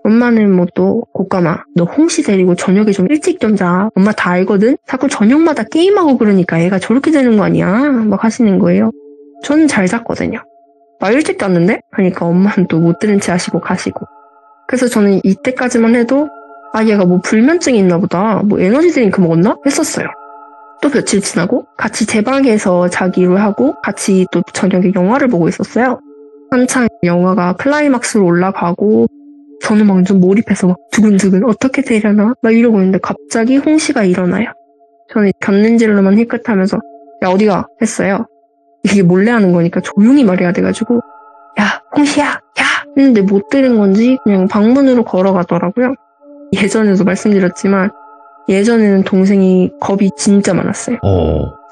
엄마는 뭐 또 곶감아 너 홍시 데리고 저녁에 좀 일찍 좀 자. 엄마 다 알거든? 자꾸 저녁마다 게임하고 그러니까 애가 저렇게 되는 거 아니야? 막 하시는 거예요. 저는 잘 잤거든요. 나 일찍 잤는데? 하니까 엄마는 또 못 들은 채 하시고 가시고. 그래서 저는 이때까지만 해도 아 얘가 뭐 불면증이 있나 보다. 뭐 에너지 드링크 먹었나? 했었어요. 또 며칠 지나고 같이 제 방에서 자기로 하고 같이 또 저녁에 영화를 보고 있었어요. 한창 영화가 클라이막스로 올라가고 저는 막 좀 몰입해서 막 두근두근 어떻게 되려나? 막 이러고 있는데 갑자기 홍시가 일어나요. 저는 곁눈질로만 힐끗하면서 야 어디가? 했어요. 이게 몰래 하는 거니까 조용히 말해야 돼가지고 야 홍시야! 야! 했는데 못 들은 건지 그냥 방문으로 걸어가더라고요. 예전에도 말씀드렸지만 예전에는 동생이 겁이 진짜 많았어요.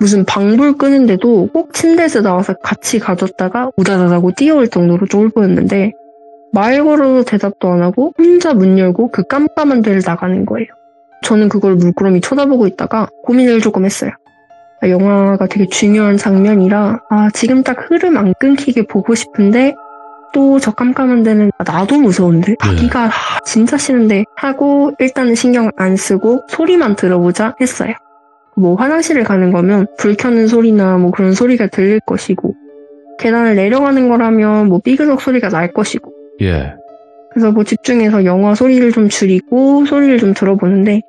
무슨 방불 끄는데도 꼭 침대에서 나와서 같이 가뒀다가 우다다다고 뛰어올 정도로 쫄보였는데 말 걸어도 대답도 안 하고 혼자 문 열고 그 깜깜한 데를 나가는 거예요. 저는 그걸 물끄러미 쳐다보고 있다가 고민을 조금 했어요. 영화가 되게 중요한 장면이라 지금 딱 흐름 안 끊기게 보고 싶은데 또 저 깜깜한 데는 나도 무서운데 가기가 진짜 싫은데 하고 일단은 신경 안 쓰고 소리만 들어보자 했어요. 뭐 화장실을 가는 거면 불 켜는 소리나 뭐 그런 소리가 들릴 것이고 계단을 내려가는 거라면 뭐 삐그덕 소리가 날 것이고 예. 그래서 뭐 집중해서 영화 소리를 좀 줄이고 소리를 좀 들어보는데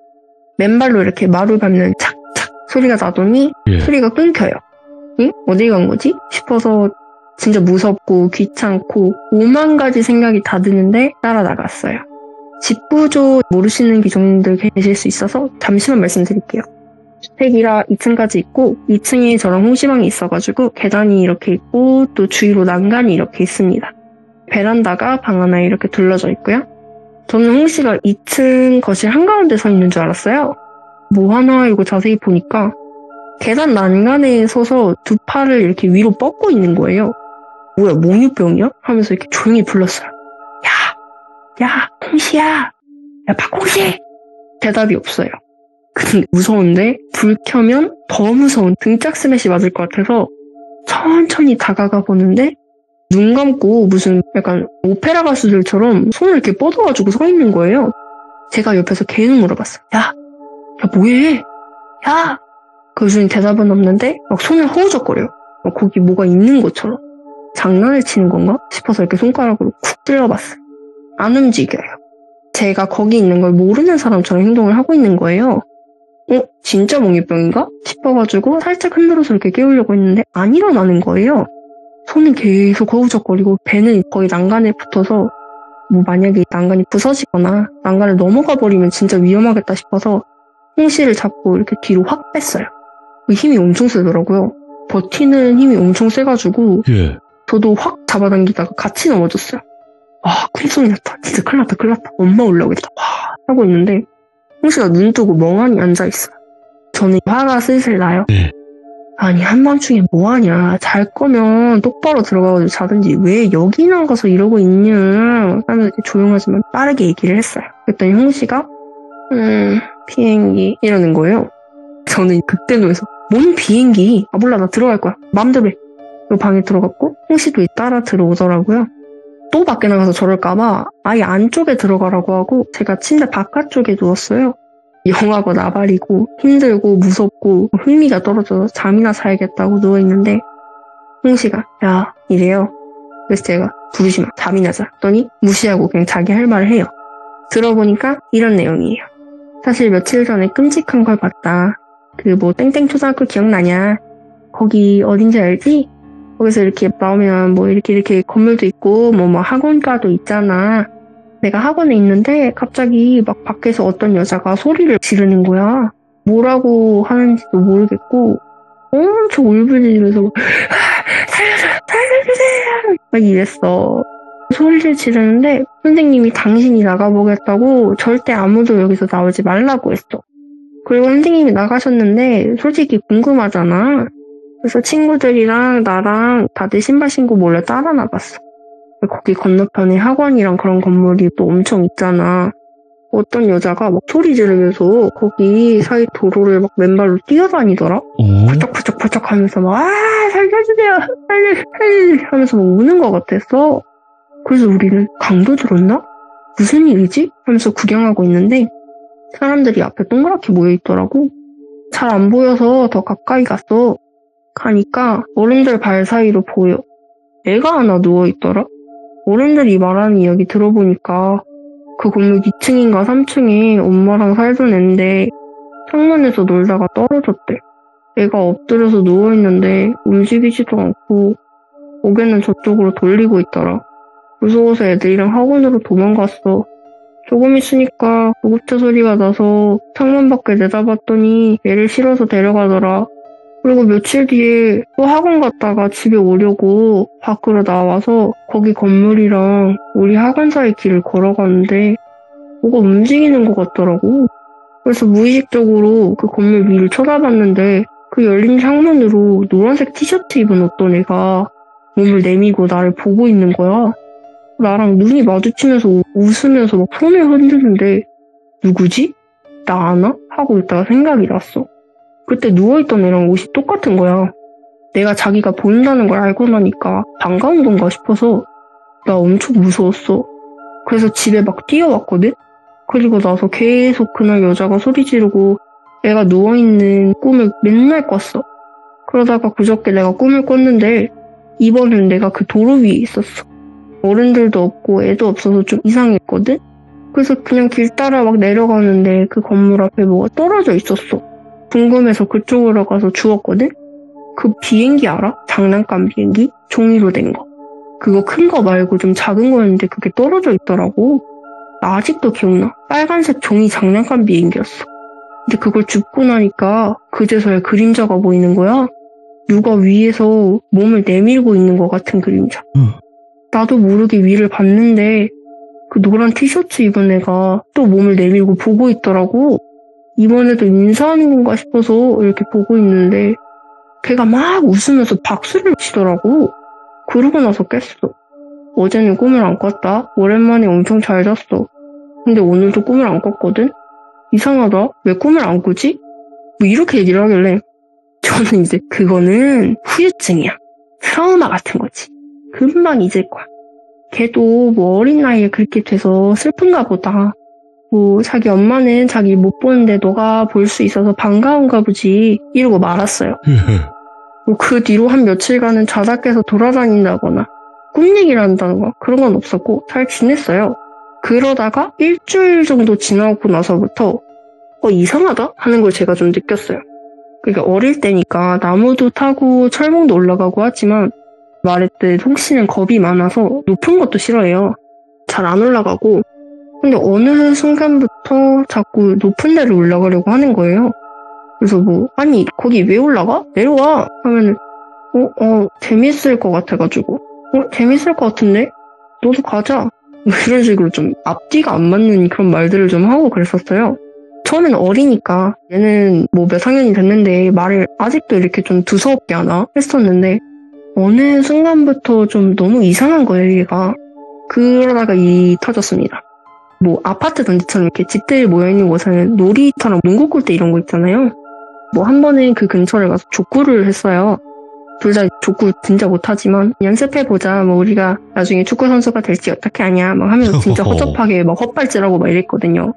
맨발로 이렇게 마루 밟는 착착 소리가 나더니 소리가 끊겨요. 응? 어디 간 거지? 싶어서 진짜 무섭고 귀찮고 5만 가지 생각이 다 드는데 따라 나갔어요. 집 구조 모르시는 기종님들 계실 수 있어서 잠시만 말씀드릴게요. 주택이라 2층까지 있고 2층에 저랑 홍시방이 있어가지고 계단이 이렇게 있고 또 주위로 난간이 이렇게 있습니다. 베란다가 방 하나에 이렇게 둘러져 있고요. 저는 홍씨가 2층 거실 한가운데 서 있는 줄 알았어요. 뭐 하나 이거 자세히 보니까 계단 난간에 서서 두 팔을 이렇게 위로 뻗고 있는 거예요. 뭐야 몽유병이야? 하면서 이렇게 조용히 불렀어요. 야 홍씨야, 야 박홍씨. 대답이 없어요. 근데 무서운데 불 켜면 더 무서운 등짝 스매시 맞을 것 같아서 천천히 다가가 보는데 눈 감고 무슨 약간 오페라 가수들처럼 손을 이렇게 뻗어가지고 서 있는 거예요. 제가 옆에서 계속 물어봤어요. 야 뭐해? 야! 그 중에 대답은 없는데 막 손을 허우적거려요. 막 거기 뭐가 있는 것처럼. 장난을 치는 건가 싶어서 이렇게 손가락으로 쿡 찔러봤어요. 안 움직여요. 제가 거기 있는 걸 모르는 사람처럼 행동을 하고 있는 거예요. 진짜 몽유병인가? 싶어가지고 살짝 흔들어서 이렇게 깨우려고 했는데 안 일어나는 거예요. 손은 계속 허우적거리고 배는 거의 난간에 붙어서 뭐 만약에 난간이 부서지거나 난간을 넘어가 버리면 진짜 위험하겠다 싶어서 홍씨를 잡고 이렇게 뒤로 확 뺐어요. 힘이 엄청 세더라고요. 버티는 힘이 엄청 세가지고 저도 확 잡아당기다가 같이 넘어졌어요. 큰 소리 났다. 진짜 큰일 났다. 엄마 올라오겠다. 하고 있는데 홍씨가 눈 뜨고 멍하니 앉아있어요. 저는 화가 슬슬 나요. 아니 한밤중에 뭐하냐. 잘 거면 똑바로 들어가서 자든지 왜 여기 나가서 이러고 있냐 하면서 이렇게 조용하지만 빠르게 얘기를 했어요. 그랬더니 홍씨가 비행기 이러는 거예요. 저는 그때 놓여서 뭔 비행기? 몰라 나 들어갈 거야. 마음대로 해. 그 방에 들어갔고 홍씨도 따라 들어오더라고요. 또 밖에 나가서 저럴까봐 아예 안쪽에 들어가라고 하고 제가 침대 바깥쪽에 누웠어요. 영하고 나발이고 힘들고 무섭고 흥미가 떨어져서 잠이나 자야겠다고 누워있는데 홍씨가 야 이래요. 그래서 제가 부르지 마 잠이나 자 했더니 무시하고 그냥 자기 할 말을 해요. 들어보니까 이런 내용이에요. 사실 며칠 전에 끔찍한 걸 봤다. 그 뭐 땡땡 초등학교 기억나냐? 거기 어딘지 알지? 거기서 이렇게 나오면 뭐 이렇게 건물도 있고 뭐 학원가도 있잖아. 내가 학원에 있는데 갑자기 막 밖에서 어떤 여자가 소리를 지르는 거야. 뭐라고 하는지도 모르겠고 엄청 울부짖으면서 살려주세요 막 이랬어. 소리를 지르는데 선생님이 당신이 나가보겠다고 절대 아무도 여기서 나오지 말라고 했어. 그리고 선생님이 나가셨는데 솔직히 궁금하잖아. 그래서 친구들이랑 나랑 다들 신발 신고 몰래 따라 나갔어. 거기 건너편에 학원이랑 그런 건물이 또 엄청 있잖아. 어떤 여자가 막 소리 지르면서 거기 사이 도로를 막 맨발로 뛰어다니더라. 펄쩍펄쩍 하면서 막 살려주세요 살려주세요 하면서 막 우는 것 같았어. 그래서 우리는 강도 들었나? 무슨 일이지? 하면서 구경하고 있는데 사람들이 앞에 동그랗게 모여있더라고. 잘 안 보여서 더 가까이 갔어. 가니까 어른들 발 사이로 보여. 애가 하나 누워있더라. 어른들이 말하는 이야기 들어보니까 그 건물 2층인가 3층에 엄마랑 살던 애인데 창문에서 놀다가 떨어졌대. 애가 엎드려서 누워있는데 움직이지도 않고 고개는 저쪽으로 돌리고 있더라. 무서워서 애들이랑 학원으로 도망갔어. 조금 있으니까 구급차 소리가 나서 창문 밖에 내다봤더니 애를 실어서 데려가더라. 그리고 며칠 뒤에 또 학원 갔다가 집에 오려고 밖으로 나와서 거기 건물이랑 우리 학원 사이 길을 걸어가는데 뭐가 움직이는 것 같더라고. 그래서 무의식적으로 그 건물 위를 쳐다봤는데 그 열린 창문으로 노란색 티셔츠 입은 어떤 애가 몸을 내미고 나를 보고 있는 거야. 나랑 눈이 마주치면서 웃으면서 막 손을 흔드는데 누구지? 나 아나? 하고 있다가 생각이 났어. 그때 누워있던 애랑 옷이 똑같은 거야. 내가 자기가 보인다는 걸 알고 나니까 반가운 건가 싶어서 나 엄청 무서웠어. 그래서 집에 막 뛰어왔거든? 그리고 나서 계속 그날 여자가 소리 지르고 애가 누워있는 꿈을 맨날 꿨어. 그러다가 그저께 내가 꿈을 꿨는데 이번엔 내가 그 도로 위에 있었어. 어른들도 없고 애도 없어서 좀 이상했거든? 그래서 그냥 길 따라 막 내려가는데 그 건물 앞에 뭐가 떨어져 있었어. 궁금해서 그쪽으로 가서 주웠거든? 그 비행기 알아? 장난감 비행기? 종이로 된 거. 그거 큰 거 말고 좀 작은 거였는데 그게 떨어져 있더라고. 나 아직도 기억나. 빨간색 종이 장난감 비행기였어. 근데 그걸 줍고 나니까 그제서야 그림자가 보이는 거야. 누가 위에서 몸을 내밀고 있는 것 같은 그림자. 나도 모르게 위를 봤는데 그 노란 티셔츠 입은 애가 또 몸을 내밀고 보고 있더라고. 이번에도 인사하는 건가 싶어서 이렇게 보고 있는데 걔가 막 웃으면서 박수를 치더라고. 그러고 나서 깼어. 어제는 꿈을 안 꿨다. 오랜만에 엄청 잘 잤어. 근데 오늘도 꿈을 안 꿨거든? 이상하다. 왜 꿈을 안 꾸지? 뭐 이렇게 얘기를 하길래 저는 이제 그거는 후유증이야. 트라우마 같은 거지. 금방 잊을 거야. 걔도 뭐 어린 나이에 그렇게 돼서 슬픈가 보다. 뭐 자기 엄마는 자기 못 보는데 너가 볼 수 있어서 반가운가 보지 이러고 말았어요. 뭐 그 뒤로 한 며칠간은 자다 깨서 돌아다닌다거나 꿈 얘기를 한다거나 그런 건 없었고 잘 지냈어요. 그러다가 일주일 정도 지나고 나서부터 이상하다 하는 걸 제가 좀 느꼈어요. 그러니까 어릴 때니까 나무도 타고 철봉도 올라가고 하지만 말했듯 홍씨는 겁이 많아서 높은 것도 싫어해요. 잘 안 올라가고 근데 어느 순간부터 자꾸 높은 데를 올라가려고 하는 거예요. 그래서 뭐 아니 거기 왜 올라가? 내려와 하면은 재밌을 것 같아가지고 재밌을 것 같은데? 너도 가자 뭐 이런 식으로 좀 앞뒤가 안 맞는 그런 말들을 좀 하고 그랬었어요. 처음에는 어리니까 얘는 뭐 몇 학년이 됐는데 말을 아직도 이렇게 좀 두서없게 하나 했었는데 어느 순간부터 좀 너무 이상한 거예요 얘가. 그러다가 일이 터졌습니다. 뭐 아파트 단지처럼 이렇게 집들이 모여있는 곳에는 놀이터랑 농구 골대 이런 거 있잖아요. 뭐 한 번은 그 근처를 가서 족구를 했어요. 둘 다 족구 진짜 못하지만 연습해보자 뭐 우리가 나중에 축구 선수가 될지 어떻게 아냐 막 하면서 진짜 허접하게 막 헛발질하고 막 이랬거든요.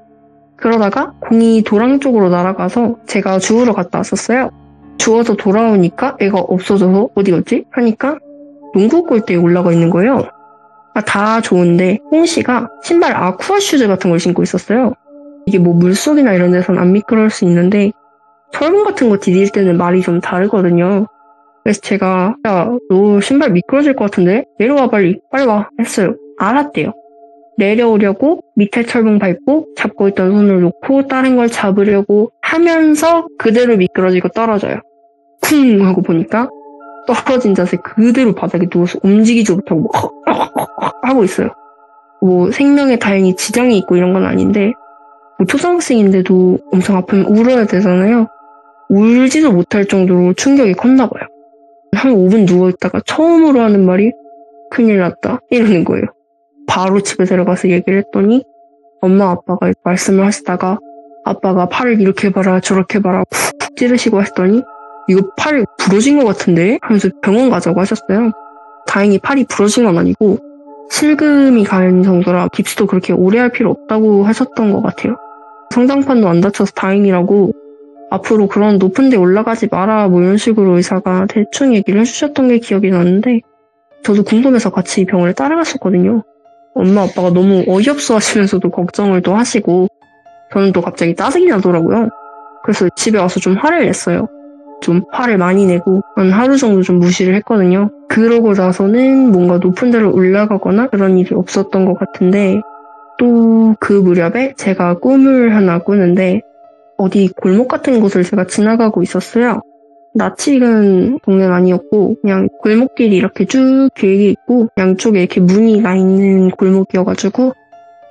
그러다가 공이 도랑 쪽으로 날아가서 제가 주우러 갔다 왔었어요. 주워서 돌아오니까 애가 없어져서 어디 갔지? 하니까 농구 골대에 올라가 있는 거예요. 다 좋은데 홍씨가 신발 아쿠아 슈즈 같은 걸 신고 있었어요. 이게 뭐 물속이나 이런 데선 안 미끄러울 수 있는데 철봉 같은 거 디딜 때는 말이 좀 다르거든요. 그래서 제가 야, 너 신발 미끄러질 것 같은데? 내려와 빨리 와 했어요. 알았대요. 내려오려고 밑에 철봉 밟고 잡고 있던 손을 놓고 다른 걸 잡으려고 하면서 그대로 미끄러지고 떨어져요. 쿵 하고 보니까 떨어진 자세 그대로 바닥에 누워서 움직이지 못하고 뭐 하고 있어요. 뭐 생명에 다행히 지장이 있고 이런 건 아닌데 뭐 초등학생인데도 엄청 아프면 울어야 되잖아요. 울지도 못할 정도로 충격이 컸나 봐요. 한 5분 누워있다가 처음으로 하는 말이 큰일 났다 이러는 거예요. 바로 집에 들어가서 얘기를 했더니 엄마 아빠가 말씀을 하시다가 아빠가 팔을 이렇게 봐라 저렇게 봐라 푹푹 찌르시고 하시더니 이거 팔 부러진 것 같은데? 하면서 병원 가자고 하셨어요. 다행히 팔이 부러진 건 아니고 실금이 가는 정도라 깁스도 그렇게 오래 할 필요 없다고 하셨던 것 같아요. 성장판도 안 다쳐서 다행이라고 앞으로 그런 높은 데 올라가지 마라 뭐 이런 식으로 의사가 대충 얘기를 해주셨던 게 기억이 나는데 저도 궁금해서 같이 병원에 따라갔었거든요. 엄마 아빠가 너무 어이없어 하시면서도 걱정을 또 하시고 저는 또 갑자기 짜증이 나더라고요. 그래서 집에 와서 좀 화를 냈어요. 좀 화를 많이 내고 한 하루 정도 좀 무시를 했거든요. 그러고 나서는 뭔가 높은 데로 올라가거나 그런 일이 없었던 것 같은데 또 그 무렵에 제가 꿈을 하나 꾸는데 어디 골목 같은 곳을 제가 지나가고 있었어요. 낯이 익은 동네는 아니었고 그냥 골목길이 이렇게 쭉 길게 있고 양쪽에 이렇게 무늬가 있는 골목이어가지고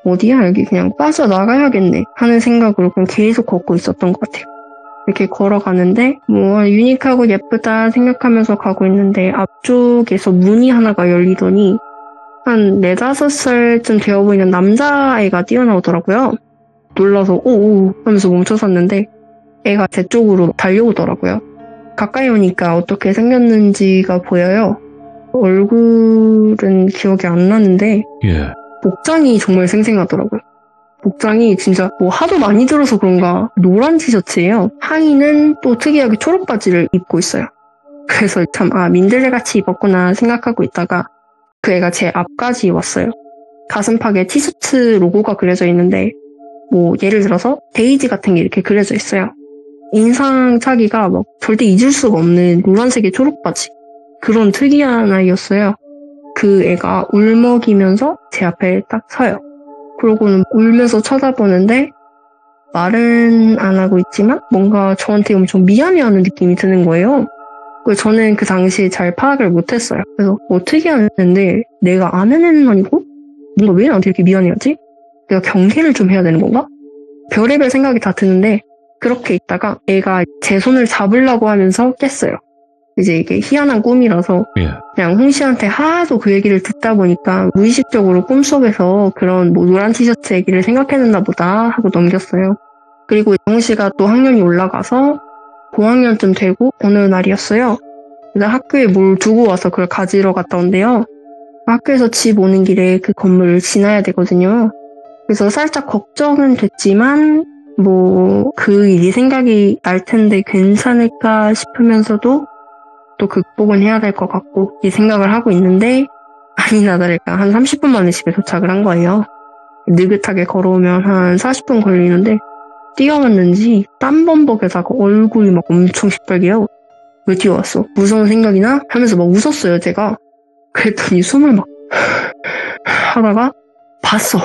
어디야 여기 그냥 빠져나가야겠네 하는 생각으로 그냥 계속 걷고 있었던 것 같아요. 이렇게 걸어가는데 뭐 유니크하고 예쁘다 생각하면서 가고 있는데 앞쪽에서 문이 하나가 열리더니 한 4-5살쯤 되어 보이는 남자애가 뛰어나오더라고요. 놀라서 오오 하면서 멈춰섰는데 애가 제 쪽으로 달려오더라고요. 가까이 오니까 어떻게 생겼는지가 보여요. 얼굴은 기억이 안 나는데 예. 복장이 정말 생생하더라고요. 복장이 진짜 뭐 하도 많이 들어서 그런가 노란 티셔츠예요. 하의는 또 특이하게 초록 바지를 입고 있어요. 그래서 참 민들레같이 입었구나 생각하고 있다가 그 애가 제 앞까지 왔어요. 가슴팍에 티셔츠 로고가 그려져 있는데 뭐 예를 들어서 데이지 같은 게 이렇게 그려져 있어요. 인상착의가 막 절대 잊을 수가 없는 노란색의 초록 바지. 그런 특이한 아이였어요. 그 애가 울먹이면서 제 앞에 딱 서요. 그러고는 울면서 쳐다보는데 말은 안 하고 있지만 뭔가 저한테 엄청 미안해하는 느낌이 드는 거예요. 저는 그 당시에 잘 파악을 못했어요. 그래서 어떻게 하는데 내가 아는 애는 아니고 뭔가 왜 나한테 이렇게 미안해하지? 내가 경계를 좀 해야 되는 건가? 별의별 생각이 다 드는데 그렇게 있다가 애가 제 손을 잡으려고 하면서 깼어요. 이제 이게 희한한 꿈이라서 예. 그냥 홍씨한테 하도 그 얘기를 듣다 보니까 무의식적으로 꿈속에서 그런 뭐 노란 티셔츠 얘기를 생각해냈나 보다 하고 넘겼어요. 그리고 홍씨가 또 학년이 올라가서 고학년쯤 되고 어느 날이었어요. 그래서 학교에 뭘 두고 와서 그걸 가지러 갔다 온대요. 학교에서 집 오는 길에 그 건물을 지나야 되거든요. 그래서 살짝 걱정은 됐지만 뭐 그 일이 생각이 날 텐데 괜찮을까 싶으면서도 또 극복은 해야 될 것 같고 이 생각을 하고 있는데 아니나 다를까 한 30분 만에 집에 도착을 한 거예요. 느긋하게 걸어오면 한 40분 걸리는데 뛰어왔는지 땀범벅에다가 얼굴이 막 엄청 시뻘개요. 왜 뛰어왔어? 무서운 생각이나? 하면서 막 웃었어요 제가. 그랬더니 숨을 막 하다가 봤어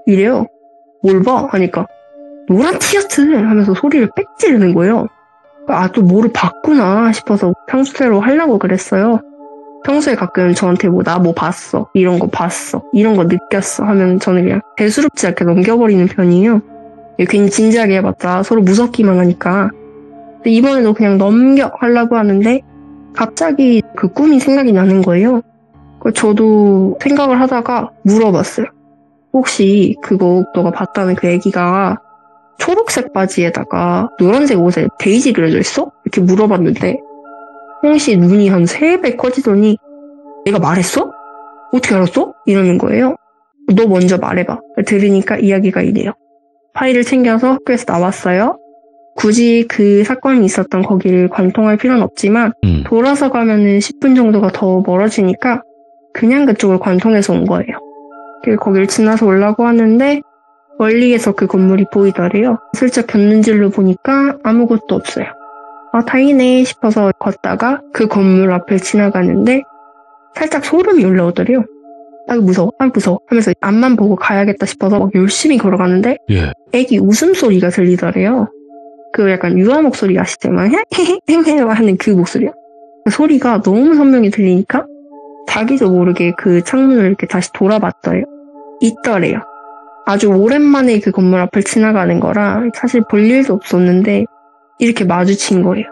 이래요. 뭘 봐? 하니까 노란 티셔츠 하면서 소리를 빽 지르는 거예요. 또 뭐를 봤구나 싶어서 평소대로 하려고 그랬어요. 평소에 가끔 저한테 나 뭐 봤어, 이런 거 봤어, 이런 거 느꼈어 하면 저는 그냥 대수롭지 않게 넘겨버리는 편이에요. 괜히 진지하게 해봤자 서로 무섭기만 하니까. 근데 이번에도 그냥 넘겨 하려고 하는데 갑자기 그 꿈이 생각이 나는 거예요. 저도 생각을 하다가 물어봤어요. 혹시 그거 너가 봤다는 그 애기가 초록색 바지에다가 노란색 옷에 데이지 그려져 있어? 이렇게 물어봤는데 홍씨 눈이 한 3배 커지더니 내가 말했어? 어떻게 알았어? 이러는 거예요. 너 먼저 말해봐. 들으니까 이야기가 이래요. 파일을 챙겨서 학교에서 나왔어요. 굳이 그 사건이 있었던 거기를 관통할 필요는 없지만 돌아서 가면은 10분 정도가 더 멀어지니까 그냥 그쪽을 관통해서 온 거예요. 거길 지나서 오려고 하는데 멀리에서 그 건물이 보이더래요. 슬쩍 곁눈질로 보니까 아무것도 없어요. 다행이네 싶어서 걷다가 그 건물 앞을 지나가는데 살짝 소름이 올라오더래요. 아유 무서워 하면서 앞만 보고 가야겠다 싶어서 막 열심히 걸어가는데 예. 애기 웃음소리가 들리더래요. 그 약간 유아 목소리 아시죠? 막 헤헤헤헤 하는 그 목소리요. 그 소리가 너무 선명히 들리니까 자기도 모르게 그 창문을 이렇게 다시 돌아봤더래요. 있더래요. 아주 오랜만에 그 건물 앞을 지나가는 거라 사실 볼 일도 없었는데 이렇게 마주친 거예요.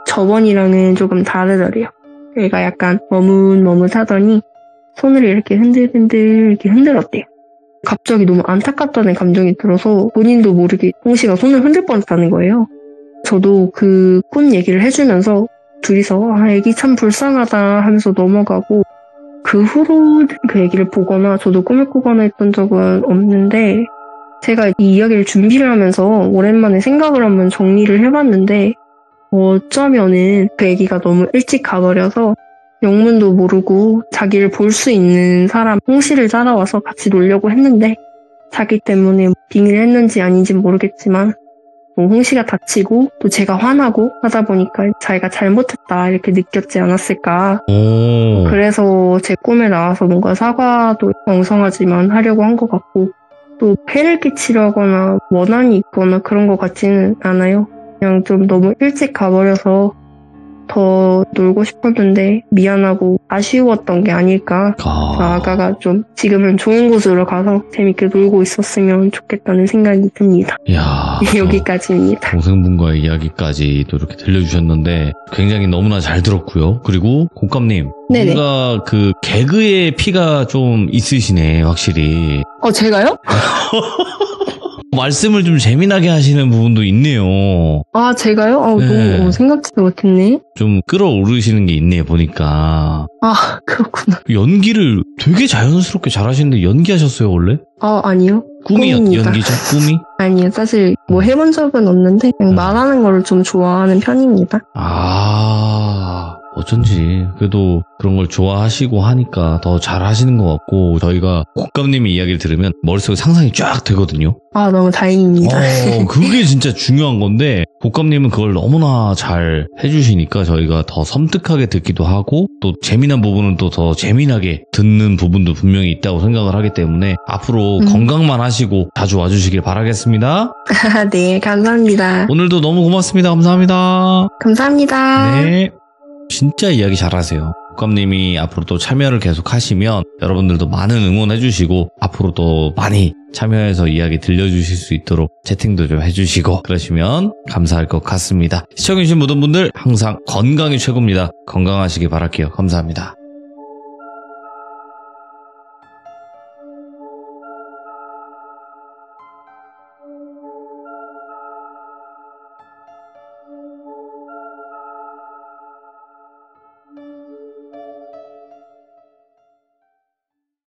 저번이랑은 조금 다르더래요. 얘가 약간 머뭇머뭇하더니 손을 이렇게 흔들흔들 이렇게 흔들었대요. 갑자기 너무 안타깝다는 감정이 들어서 본인도 모르게 홍씨가 손을 흔들 뻔했다는 거예요. 저도 그 꿈 얘기를 해주면서 둘이서 애기 참 불쌍하다 하면서 넘어가고 그 후로 그 얘기를 보거나 저도 꿈을 꾸거나 했던 적은 없는데 제가 이 이야기를 준비를 하면서 오랜만에 생각을 한번 정리를 해봤는데 어쩌면은 그 애기가 너무 일찍 가버려서 영문도 모르고 자기를 볼 수 있는 사람 홍씨를 따라와서 같이 놀려고 했는데 자기 때문에 빙의를 했는지 아닌지는 모르겠지만 홍씨가 다치고 또 제가 화나고 하다 보니까 자기가 잘못했다 이렇게 느꼈지 않았을까. 그래서 제 꿈에 나와서 뭔가 사과도 엉성하지만 하려고 한 것 같고 또 폐를 끼치려거나 원한이 있거나 그런 것 같지는 않아요. 그냥 좀 너무 일찍 가버려서 더 놀고 싶었는데 미안하고 아쉬웠던 게 아닐까. 아가가 좀 지금은 좋은 곳으로 가서 재밌게 놀고 있었으면 좋겠다는 생각이 듭니다. 이야, 여기까지입니다. 동생분과의 이야기까지 또 이렇게 들려주셨는데 굉장히 너무나 잘 들었고요. 그리고 곶감님 네네. 뭔가 그 개그의 피가 좀 있으시네 확실히. 제가요? 말씀을 좀 재미나게 하시는 부분도 있네요. 아, 제가요? 네. 너무 생각지도 못했네. 좀 끌어오르시는 게 있네, 보니까. 아, 그렇구나. 연기를 되게 자연스럽게 잘하시는데 연기하셨어요, 원래? 아니요. 꿈이 꿈입니다. 연기죠? 꿈이? 아니요. 사실 뭐 해본 적은 없는데 그냥 말하는 걸 좀 좋아하는 편입니다. 어쩐지 그래도 그런 걸 좋아하시고 하니까 더 잘하시는 것 같고 저희가 곶감님의 이야기를 들으면 머릿속에 상상이 쫙 되거든요. 너무 다행입니다. 그게 진짜 중요한 건데 곶감님은 그걸 너무나 잘 해주시니까 저희가 더 섬뜩하게 듣기도 하고 또 재미난 부분은 또 더 재미나게 듣는 부분도 분명히 있다고 생각을 하기 때문에 앞으로 건강만 하시고 자주 와주시길 바라겠습니다. 네, 감사합니다. 오늘도 너무 고맙습니다. 감사합니다. 감사합니다. 네. 진짜 이야기 잘하세요. 곶감님이 앞으로 또 참여를 계속 하시면 여러분들도 많은 응원해주시고 앞으로 또 많이 참여해서 이야기 들려주실 수 있도록 채팅도 좀 해주시고 그러시면 감사할 것 같습니다. 시청해주신 모든 분들 항상 건강이 최고입니다. 건강하시길 바랄게요. 감사합니다.